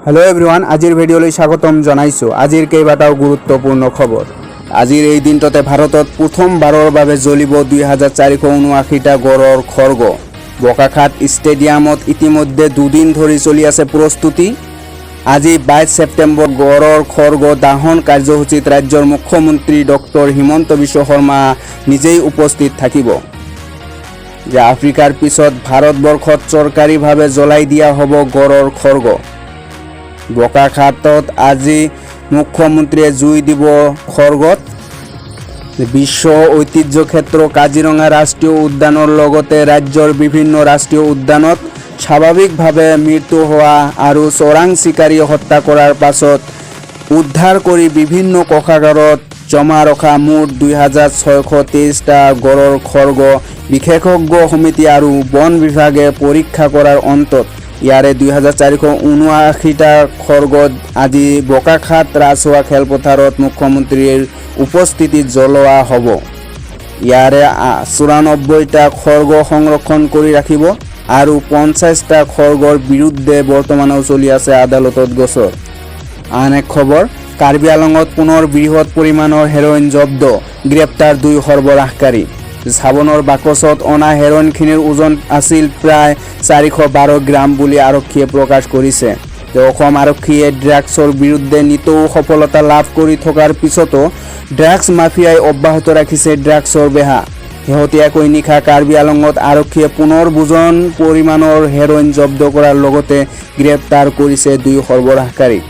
Hello everyone आजिर भिडिओলৈ স্বাগতম জনাইছো। আজিৰ কেইবাটাও গুৰুত্বপূৰ্ণ খবৰ। আজিৰ এই দিনটোতে ভাৰতত প্ৰথমবাৰৰ বাবে জ্বলিব 2479টা গড়ৰ খৰ্গ। বোকাখাত ষ্টেডিয়ামত ইতিমধ্যে দুদিন ধৰি চলি আছে প্ৰস্তুতি। আজি 22 ছেপ্টেম্বৰ গড়ৰ খৰ্গ দাহন কাৰ্যসূচীত ৰাজ্যৰ মুখ্যমন্ত্ৰী ডক্টৰ হিমন্ত বিশ্ব শৰ্মা নিজেই উপস্থিত থাকিব। যে আফ্ৰিকাৰ পিছত ভাৰতবৰ্ষত চৰকাৰীভাৱে জ্বলাই দিয়া হ'ব গড়ৰ খৰ্গ। বোকাখাতত আজি মুখ্যমন্ত্ৰীয়ে জুই দিব খৰ্গত। বিশ্ব ঐতিহ্য ক্ষেত্ৰ কাজিৰঙা ৰাষ্ট্ৰীয় উদ্যানৰ লগতে ৰাজ্যৰ বিভিন্ন ৰাষ্ট্ৰীয় উদ্যানত স্বাভাৱিকভাৱে মৃত্যু হোৱা আৰু চোৰাং চিকাৰী হত্যা কৰাৰ পাছত উদ্ধাৰ কৰি বিভিন্ন কোষাগাৰত জমা ৰখা মুঠ 2623টা গড়ৰ খৰ্গ বিশেষজ্ঞ সমিতি আৰু বন বিভাগে পৰীক্ষা কৰাৰ অন্তত ইয়াৰে 2479টা খৰ্গত আজি বোকাখাত ৰাজহুৱা খেলপথাৰত মুখ্যমন্ত্ৰীৰ উপস্থিতিত জ্বলোৱা হ'ব। ইয়াৰে 94টা খৰ্গ সংৰক্ষণ কৰি ৰাখিব আৰু 50টা খৰ্গৰ বিৰুদ্ধে বৰ্তমানেও চলি আছে আদালতত গোচৰ। আন এক খবৰ, কাৰ্বি আংলঙত পুনৰ বৃহৎ পৰিমাণৰ হেৰইন জব্দ, গ্ৰেপ্তাৰ 2 সৰবৰাহকাৰী। সাবনৰ বাকচত অনা হেৰইনখিনিৰ ওজন আছিল প্ৰায় 412 গ্ৰাম বুলি আৰক্ষীয়ে প্ৰকাশ কৰিছে। অসম আৰক্ষীয়ে ড্ৰাগছৰ বিৰুদ্ধে নিতৌ সফলতা লাভ কৰি থকাৰ পিছতো ড্ৰাগছ মাফিয়াই অব্যাহত ৰাখিছে ড্ৰাগছৰ বেহা। শেহতীয়াকৈ নিশা কাৰ্বি আংলঙত আৰক্ষীয়ে পুনৰ বুজন পৰিমাণৰ হেৰইন জব্দ কৰাৰ লগতে গ্ৰেপ্তাৰ কৰিছে 2 সৰবৰাহকাৰীক।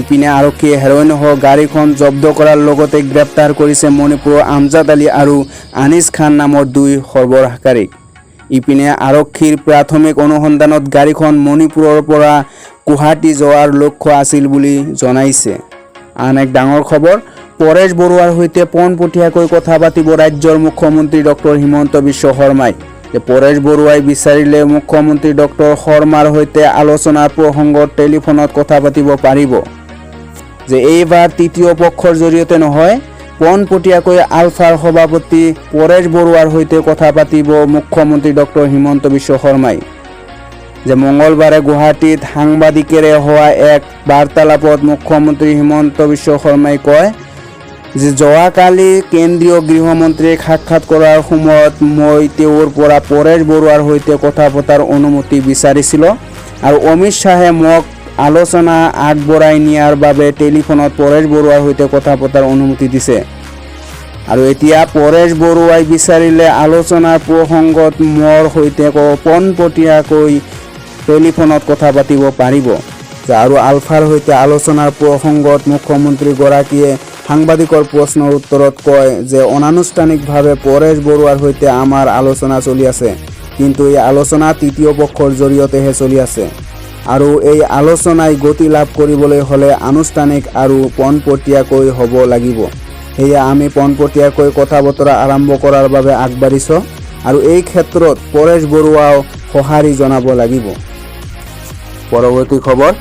ইপিনে আৰক্ষীয়ে হেৰইনসহ গাড়ীখন জব্দ কৰাৰ লগতে গ্ৰেপ্তাৰ কৰিছে মণিপুৰৰ আমজাদ আলী আৰু আনিছ খান নামৰ 2 সৰবৰাহকাৰীক। ইপিনে আৰক্ষীৰ প্ৰাথমিক অনুসন্ধানত গাড়ীখন মণিপুৰৰ পৰা গুৱাহাটী যোৱাৰ লক্ষ্য আছিল বুলি জনাইছে। আন এক ডাঙৰ খবৰ, পৰেশ বৰুৱাৰ সৈতে পোনপটীয়াকৈ কথা পাতিব ৰাজ্যৰ মুখ্যমন্ত্ৰী ডক্টৰ হিমন্ত বিশ্ব শৰ্মাই। পৰেশ বৰুৱাই বিচাৰিলে মুখ্যমন্ত্ৰী ডক্টৰ শৰ্মাৰ সৈতে আলোচনাৰ প্ৰসংগত টেলিফোনত কথা পাতিব পাৰিব। যে এইবাৰ তৃতীয় পক্ষৰ জৰিয়তে নহয়, পোনপটীয়াকৈ আলফাৰ সভাপতি পৰেশ বৰুৱাৰ সৈতে কথা পাতিব মুখ্যমন্ত্ৰী ডক্টৰ হিমন্ত বিশ্ব শৰ্মাই। যে মঙলবাৰে গুৱাহাটীত সাংবাদিকেৰে হোৱা এক বাৰ্তালাপত মুখ্যমন্ত্ৰী হিমন্ত বিশ্ব শৰ্মাই কয় যে যোৱাকালি কেন্দ্ৰীয় গৃহমন্ত্ৰীক সাক্ষাৎ কৰাৰ সময়ত মই তেওঁৰ পৰা পৰেশ বৰুৱাৰ সৈতে কথা পতাৰ অনুমতি বিচাৰিছিলোঁ আৰু অমিত শ্বাহে মোক আলোচনা আগবঢ়াই নিয়াৰ বাবে টেলিফোনত পৰেশ বৰুৱাৰ সৈতে কথা পতাৰ অনুমতি দিছে। আৰু এতিয়া পৰেশ বৰুৱাই বিচাৰিলে আলোচনাৰ প্ৰসংগত মোৰ সৈতে পোনপটীয়াকৈ টেলিফোনত কথা পাতিব পাৰিব। আৰু আলফাৰ সৈতে আলোচনাৰ প্ৰসংগত মুখ্যমন্ত্ৰীগৰাকীয়ে সাংবাদিকৰ প্ৰশ্নৰ উত্তৰত কয় যে অনানুষ্ঠানিকভাৱে পৰেশ বৰুৱাৰ সৈতে আমাৰ আলোচনা চলি আছে, কিন্তু এই আলোচনা তৃতীয় পক্ষৰ জৰিয়তেহে চলি আছে আৰু এই আলোচনাই গতি লাভ কৰিবলৈ হ'লে আনুষ্ঠানিক আৰু পোনপটীয়াকৈ হ'ব লাগিব। সেয়া আমি পোনপটীয়াকৈ কথা বতৰা আৰম্ভ কৰাৰ বাবে আগবাঢ়িছোঁ আৰু এই ক্ষেত্ৰত পৰেশ বৰুৱাও সঁহাৰি জনাব লাগিব। পৰৱৰ্তী খবৰ,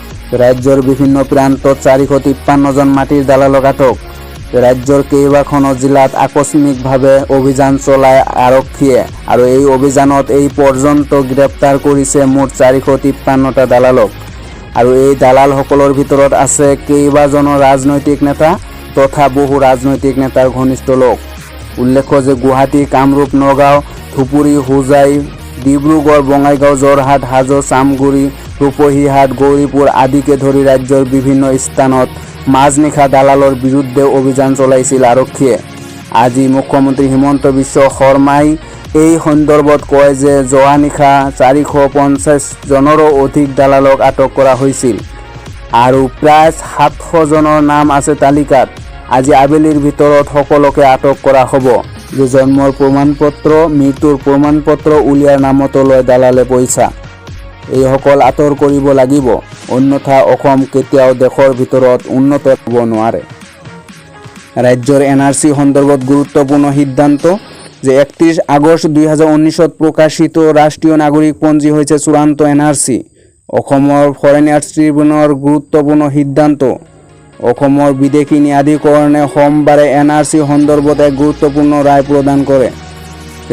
ৰাজ্যৰ বিভিন্ন প্ৰান্তত 453জন মাটিৰ দালালক আটক। ৰাজ্যৰ কেইবাখনো জিলাত আকস্মিকভাৱে অভিযান চলায় আৰক্ষীয়ে আৰু এই অভিযানত এই পৰ্যন্ত গ্ৰেপ্তাৰ কৰিছে মুঠ 453টা দালালক। আৰু এই দালালসকলৰ ভিতৰত আছে কেইবাজনো ৰাজনৈতিক নেতা তথা বহু ৰাজনৈতিক নেতাৰ ঘনিষ্ঠ লোক। উল্লেখ্য যে গুৱাহাটী, কামৰূপ, নগাঁও, ধুবুৰী, হোজাই, ডিব্ৰুগড়, বঙাইগাঁও, যোৰহাট, হাজো, চামগুৰি, ৰূপহীহাট, গৌৰীপুৰ আদিকে ধৰি ৰাজ্যৰ বিভিন্ন স্থানত মাজনিশা দালালৰ বিৰুদ্ধে অভিযান চলাইছিল আৰক্ষীয়ে। আজি মুখ্যমন্ত্ৰী হিমন্ত বিশ্ব শৰ্মাই এই সন্দৰ্ভত কয় যে যোৱা নিশা 450জনৰো অধিক দালালক আটক কৰা হৈছিল আৰু প্ৰায় 700জনৰ নাম আছে তালিকাত। আজি আবেলিৰ ভিতৰত সকলোকে আটক কৰা হ'ব। যে জন্মৰ প্ৰমাণপত্ৰ, মৃত্যুৰ প্ৰমাণপত্ৰ উলিয়াৰ নামতো লয় দালালে পইচা। এইসকল আঁতৰ কৰিব লাগিব, অন্যথা অসম কেতিয়াও দেশৰ ভিতৰত উন্নত হ'ব নোৱাৰে। ৰাজ্যৰ NRC সন্দৰ্ভত গুৰুত্বপূৰ্ণ সিদ্ধান্ত। যে 31 আগষ্ট 2019ত প্ৰকাশিত ৰাষ্ট্ৰীয় নাগৰিকপঞ্জী হৈছে চূড়ান্ত NRC। অসমৰ ফৰেনাৰ্ছ ট্ৰিবিউনৰ গুৰুত্বপূৰ্ণ সিদ্ধান্ত। অসমৰ বিদেশী ন্যায়াধিকৰণে সোমবাৰে NRC সন্দৰ্ভত এক গুৰুত্বপূৰ্ণ ৰায় প্ৰদান কৰে।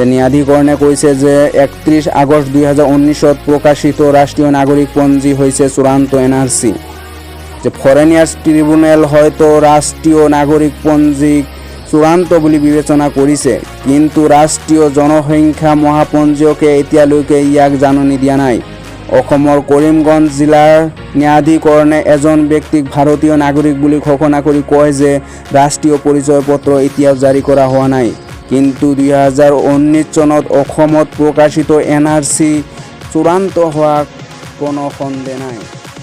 ন্যায়াধিকৰণে কৈছে যে 31 আগষ্ট 2019 প্ৰকাশিত ৰাষ্ট্ৰীয় নাগৰিকপঞ্জী হৈছে চূড়ান্ত NRC। যে ফৰেন ইয়াৰ্ছ ট্ৰিব্যুনেল হয়তো ৰাষ্ট্ৰীয় নাগৰিকপঞ্জীক চূড়ান্ত বুলি বিবেচনা কৰিছে, কিন্তু ৰাষ্ট্ৰীয় জনসংখ্যা মহাপঞ্জীয়কে এতিয়ালৈকে ইয়াক জাননী দিয়া নাই। অসমৰ কৰিমগঞ্জ জিলাৰ ন্যায়াধিকৰণে এজন ব্যক্তিক ভাৰতীয় নাগৰিক বুলি ঘোষণা কৰি কয় যে ৰাষ্ট্ৰীয় পৰিচয় পত্ৰ এতিয়াও জাৰি কৰা হোৱা নাই। কিন্তু 2019 চনত অসমত প্ৰকাশিত NRC চূড়ান্ত হোৱাৰ কোনো সন্দেহ নাই।